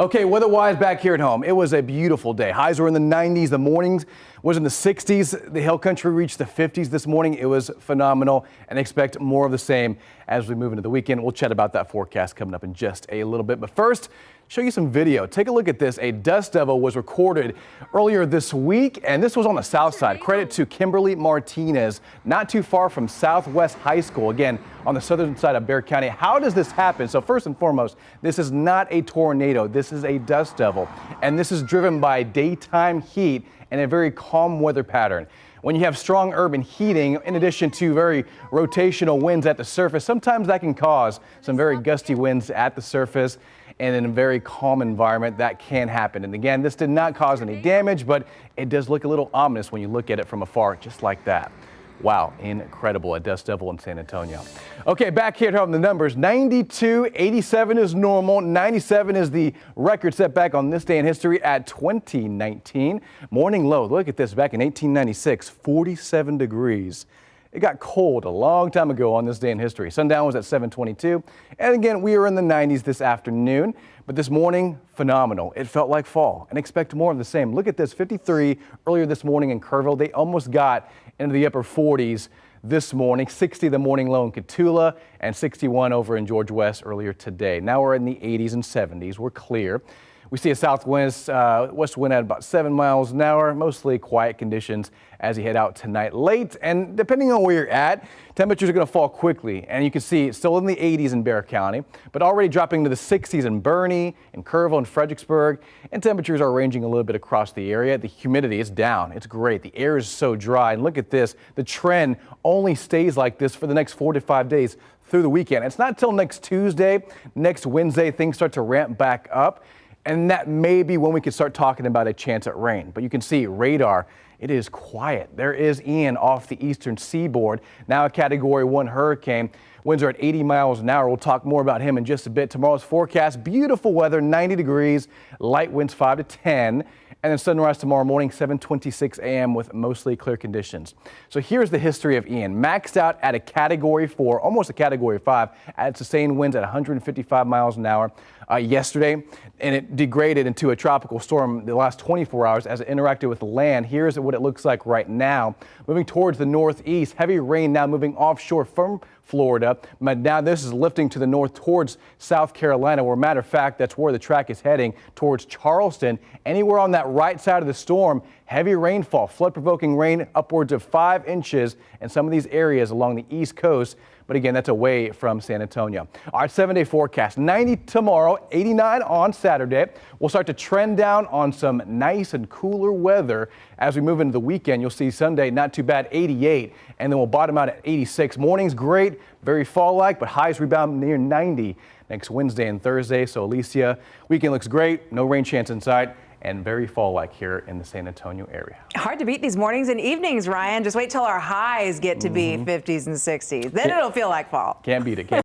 Okay, weather-wise back here at home, it was a beautiful day. Highs were in the 90s. The mornings was in the 60s. The hill country reached the 50s this morning. It was phenomenal, and expect more of the same as we move into the weekend. We'll chat about that forecast coming up in just a little bit. But first, show you some video. Take a look at this. A dust devil was recorded earlier this week, and this was on the south side. Credit to Kimberly Martinez, not too far from Southwest High School. Again, on the southern side of Bexar County. How does this happen? So first and foremost, this is not a tornado. This is a dust devil, and this is driven by daytime heat and a very calm weather pattern. When you have strong urban heating, in addition to very rotational winds at the surface, sometimes that can cause some very gusty winds at the surface, and in a very calm environment that can happen. And again, this did not cause any damage, but it does look a little ominous when you look at it from afar, just like that. Wow, incredible, a dust devil in San Antonio. Okay, back here at home, the numbers 92, 87 is normal, 97 is the record set back on this day in history at 2019. Morning low, look at this, back in 1896, 47 degrees. It got cold a long time ago on this day in history. Sundown was at 7:22, and again, we are in the 90s this afternoon, but this morning, phenomenal. It felt like fall, and expect more of the same. Look at this, 53 earlier this morning in Kerrville. They almost got into the upper 40s this morning. 60 the morning low in Cotulla, and 61 over in George West earlier today. Now we're in the 80s and 70s. We're clear. We see a southwest west wind at about 7 miles an hour, mostly quiet conditions as you head out tonight late. And depending on where you're at, temperatures are going to fall quickly. And you can see it's still in the 80s in Bexar County, but already dropping to the 60s in Boerne, in Kerrville, and Fredericksburg. And temperatures are ranging a little bit across the area. The humidity is down. It's great. The air is so dry. And look at this. The trend only stays like this for the next 4 to 5 days through the weekend. It's not until next Tuesday, next Wednesday, things start to ramp back up. And that may be when we can start talking about a chance at rain. But you can see radar, it is quiet. There is Ian off the eastern seaboard, now a Category 1 hurricane. Winds are at 80 miles an hour. We'll talk more about him in just a bit. Tomorrow's forecast, beautiful weather, 90 degrees, light winds 5 to 10. And then sunrise tomorrow morning, 7:26 a.m. with mostly clear conditions. So here's the history of Ian. Maxed out at a Category 4, almost a Category 5, at sustained winds at 155 miles an hour yesterday. And it degraded into a tropical storm the last 24 hours as it interacted with land. Here's what it looks like right now. Moving towards the northeast, heavy rain now moving offshore from Florida. But now this is lifting to the north towards South Carolina, where, matter of fact, that's where the track is heading, towards Charleston. Anywhere on that right side of the storm, heavy rainfall, flood-provoking rain upwards of 5 inches in some of these areas along the East Coast. But again, that's away from San Antonio. Our 7-day forecast, 90 tomorrow, 89 on Saturday. We'll start to trend down on some nice and cooler weather as we move into the weekend. You'll see Sunday, not too bad, 88, and then we'll bottom out at 86. Mornings great, very fall-like, but highs rebound near 90 next Wednesday and Thursday. So Alicia, weekend looks great, no rain chance in sight, and very fall-like here in the San Antonio area. Hard to beat these mornings and evenings, Ryan. Just wait till our highs get to be 50s and 60s. Then it'll feel like fall. Can't beat it.